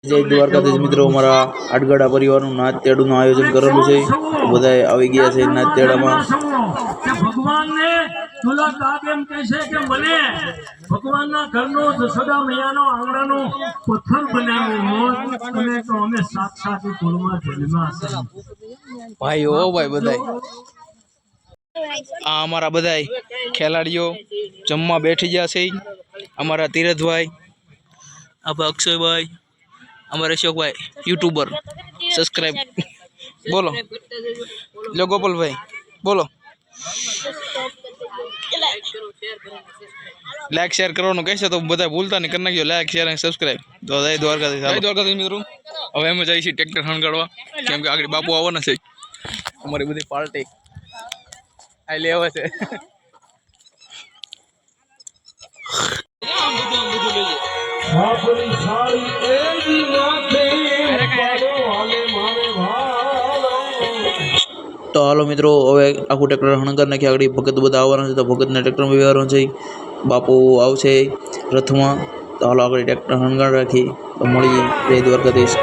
જય દ્વારકાધીશ મિત્રો, અમારા આટગાડા પરિવારનું નાચ તેડુનું આયોજન કરેલું છે. બધાએ આવી ગયા છે નાચ તેડામાં. ભગવાનને મુલાકાત એમ કહે છે કે મને ભગવાનના ઘરનો જશોદા મૈયાનો આંગણાનો પથ્થર બનાવ્યો હોત અને તો અમે સાક્ષાત કુળમાં જન્મ્યા છે. ભાઈ ઓ ભાઈ બધાય આ અમારા બધાય ખેલાડીઓ જમવા બેઠી ગયા છે. અમારા તીરથભાઈ, આપણે અક્ષયભાઈ, અમારે અશોકભાઈ યુટ્યુબર સબસ્ક્રાઈબ બોલો લો ગોપાલભાઈ બોલો લાઈક શેર કરવાનું કહેશે તો બધા ભૂલતા નહીં કરી નાખજો. લાઈક શેર અને સબસ્ક્રાઈબ. તો જય દ્વારકાધીશ મિત્રો. હવે અમે જઈએ છીએ ટ્રેક્ટર હણગાડવા, કેમ કે આગળ બાપુ આવવાના છે. અમારી બધી પાર્ટી આ લેવા છે. તો હાલો મિત્રો, હવે આખું ટ્રેક્ટર હણગાર નાખી આગળ ભગત બધા આવવાના છે. તો ભગતના ટ્રેક્ટરમાં વ્યવહારવાનું છે. બાપુ આવશે રથમાં. તો હાલો આગળ ટ્રેક્ટર હણગાર રાખી તો મળી જય દ્વારકાધીશ.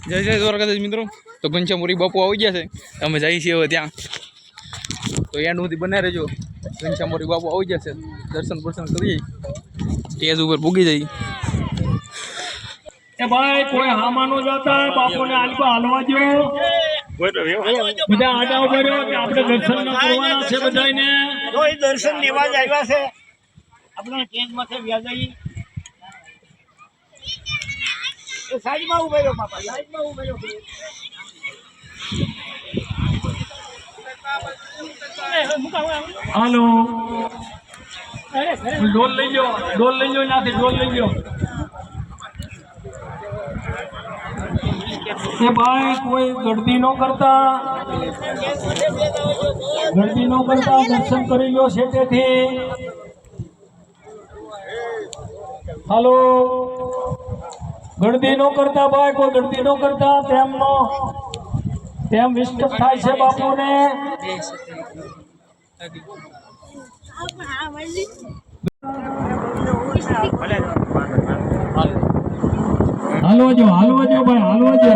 જય જય દ્વારકાધીશ મિત્રો. તો ઘનશ્યામપુરી બાપુ આવી ગયા છે. અમે જઈએ છીએ હવે ત્યાં. તો એન્ડ સુધી બને રહેજો. ઘનશ્યામપુરી બાપુ આવી ગયા છે. દર્શન કરીએ, સ્ટેજ ઉપર પૂગી જઈએ. એ ભાઈ કોઈ હામાં નો જતા બાપુને હાલવા દો. બધા આડા ઉભા રહ્યો કે આપણે દર્શન કરવાના છે. બધાને દર્શન લેવા જ આવ્યા છે. આપણે કેન્દ્ર માંથી વ્યાજાઈ સાઈડમાં ઉભા રહ્યો બાપા, સાઈડમાં ઉભા રહ્યો. હાલો ડોલ લઈ લો, ત્યાંથી ડોલ લઈ લો. એ ભાઈ કોઈ ગળદી નો કરતા દર્શન કરી લો છે. તેથી હાલો ગળદી નો કરતા ભાઈ, કોઈ ગળદી નો કરતા તેમ ડિસ્ટર્બ થાય છે બાપુને. હાલવા જો ભાઈ, હાલવા જો.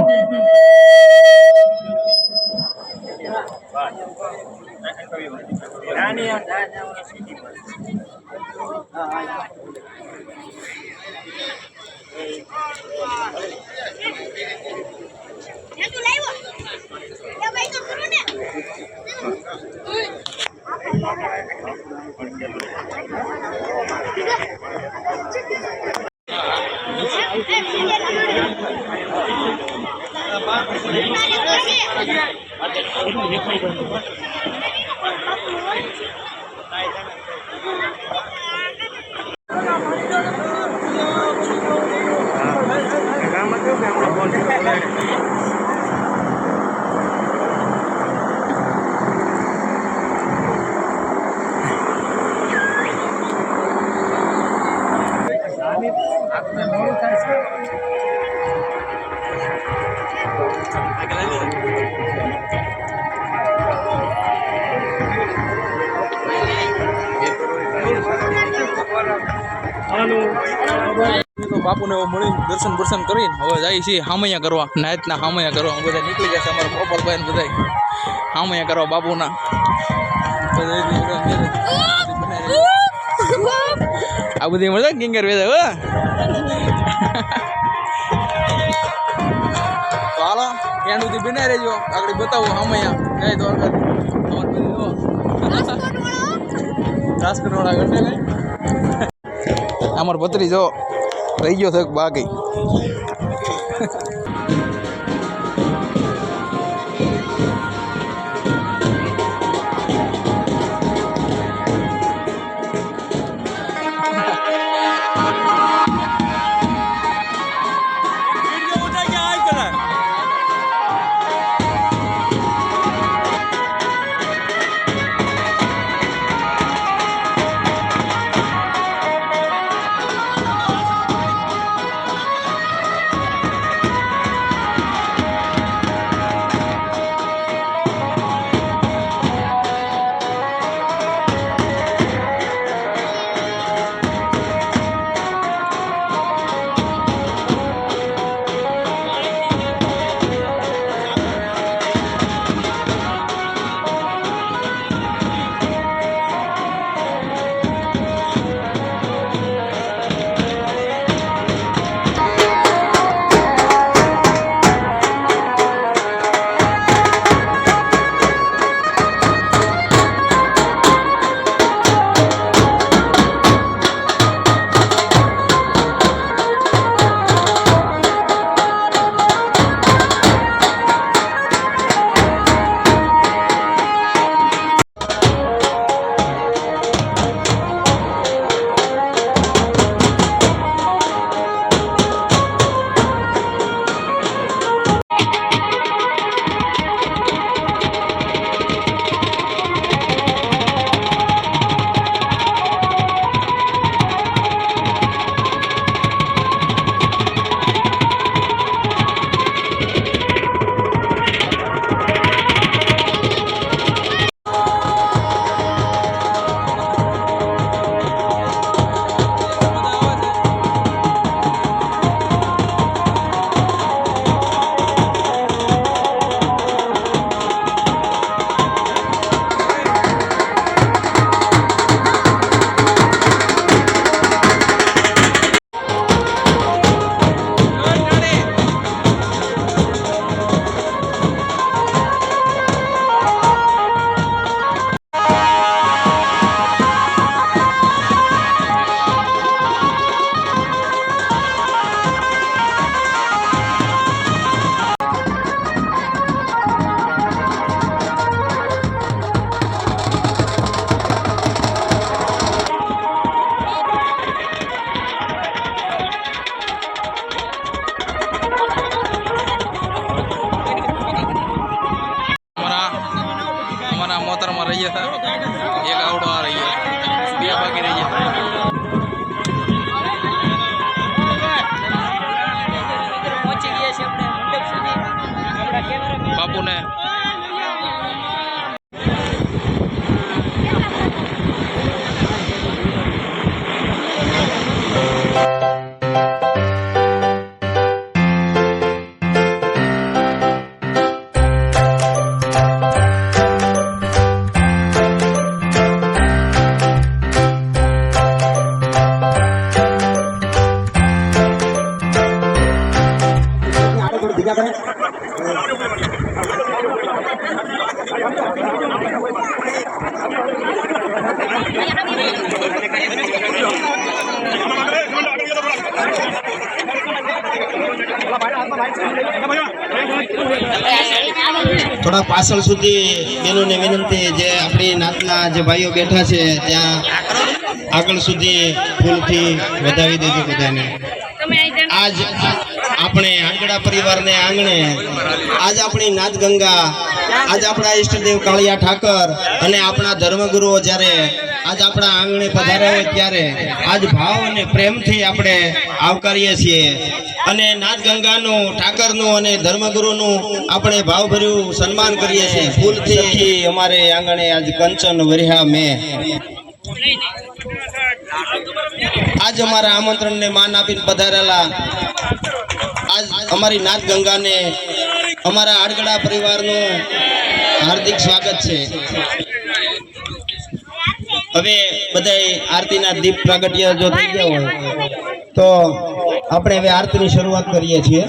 બાપુને મળી દર્શન કરીને હવે જાય છે હામૈયા કરવા, નાયતના હામૈયા કરવા. બધા નીકળી ગયા છે અમારા ગોપાલભાઈ બધા. હામયા કરવા બાપુના. આ બધી મજા કિંગર વેદા હો. તો હાલો એન્ડ સુધી બને રહેજો, આગળ બતાવો હામયા. જય દ્વારકા. રાજકોટ વાળા ગંડે કઈ અમાર પત્રી જો રહી ગયો છે બાકી. મોતરમાં રહી ગયા હતા, એક આવડો આ રહી ગયા, બે બાકી રહી ગયા. બાપુને થોડા પાછળ સુધી બેનોને વિનંતી, જે આપણી નાતના જે ભાઈઓ બેઠા છે ત્યાં આગળ સુધી ફૂલથી વધાવી દેજો બધાને. આજ આપણે આંગણા પરિવારને આંગણે આજ આપણી નાથ ગંગા, આજ આપણા ઈષ્ટદેવ કાળિયા ઠાકર અને આપણા ધર્મગુરુઓ જ્યારે આજ આપણા આંગણે પધાર્યા હોય ત્યારે આજ ભાવ અને પ્રેમથી આપણે આવકારીએ છીએ અને નાથ ગંગાનું, ઠાકરનું અને ધર્મગુરુનું આપણે ભાવભર્યું સન્માન કરીએ છીએ. ફૂલથી અમારે આંગણે આજ કંચન વર્યા મેં આજ અમારા આમંત્રણને માન આપીને પધારેલા આજ અમારી નાથ ગંગાને, અમારા આડગડા પરિવારનું હાર્દિક સ્વાગત છે. હવે બધાય આરતીના દીપ પ્રાગટ્ય જો થઈ ગયા હોય તો આપણે હવે આરતીની શરૂઆત કરીએ છીએ.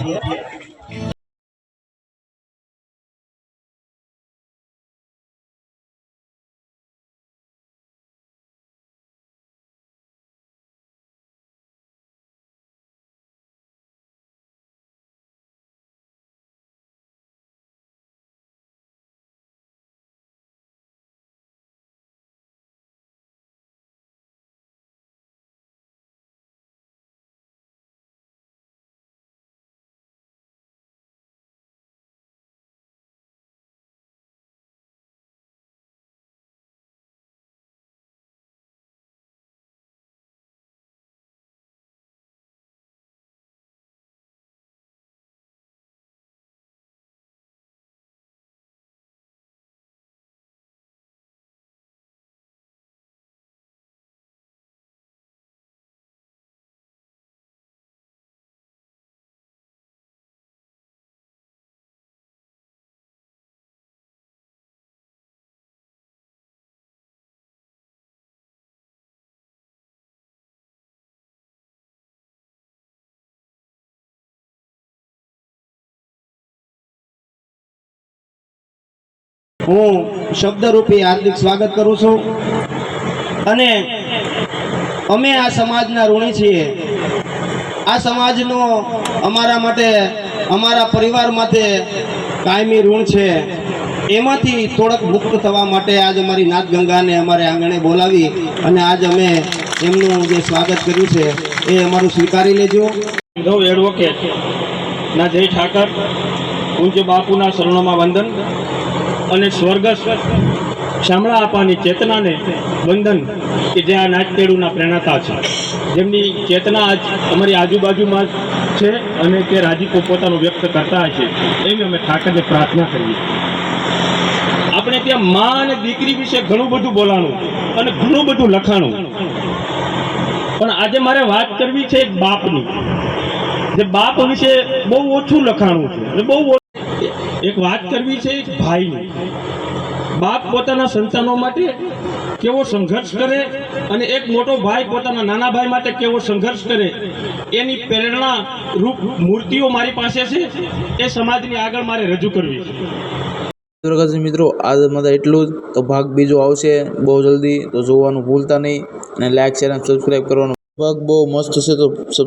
હું શબ્દરૂપી હાર્દિક સ્વાગત કરું છું અને અમે આ સમાજના ઋણી છીએ. આ સમાજનો અમારા માટે, અમારા પરિવાર માટે કાયમી ઋણ છે. એમાંથી થોડક મુક્ત થવા માટે આજ અમારી નાથગંગાને અમારે આંગણે બોલાવી અને આજ અમે એમનું જે સ્વાગત કર્યું છે એ અમારું સ્વીકારી લેજો. એડવોકેટ ના જય ઠાકર, પૂજ્ય બાપુના શરણોમાં વંદન અને સ્વર્ગસ્થ શામળા આપાની ચેતનાને વંદન કે જે આ નાચકેળુના પ્રેરણાતા છે, જેમની ચેતના આજ અમારી આજુબાજુમાં છે અને તે રાજીપો પોતાનું વ્યક્ત કરતા છે, એવી અમે ઠાકરને પ્રાર્થના કરીએ. આપણે ત્યાં મા અને દીકરી વિશે ઘણું બધું બોલાણું અને ઘણું બધું લખાણું, પણ આજે મારે વાત કરવી છે એક બાપની, જે બાપ વિશે બહુ ઓછું લખાણું છે, બહુ એક વાત કરવી છે એક ભાઈની. બાપ પોતાના સંતાનો માટે કેવો સંઘર્ષ કરે અને એક મોટો ભાઈ પોતાના નાના ભાઈ માટે કેવો સંઘર્ષ કરે, એની પ્રેરણા રૂપ મૂર્તિઓ મારી પાસે છે, એ સમાજની આગળ મારે રજૂ કરવી છે. મિત્રો આજ માટે એટલું જ. તો ભાગ બીજો આવશે બહુ જલ્દી, તો જોવાનું ભૂલતા નહીં અને લાઈક શેર અને સબસ્ક્રાઈબ કરવાનું. ભાગ બહુ મસ્ત છે તો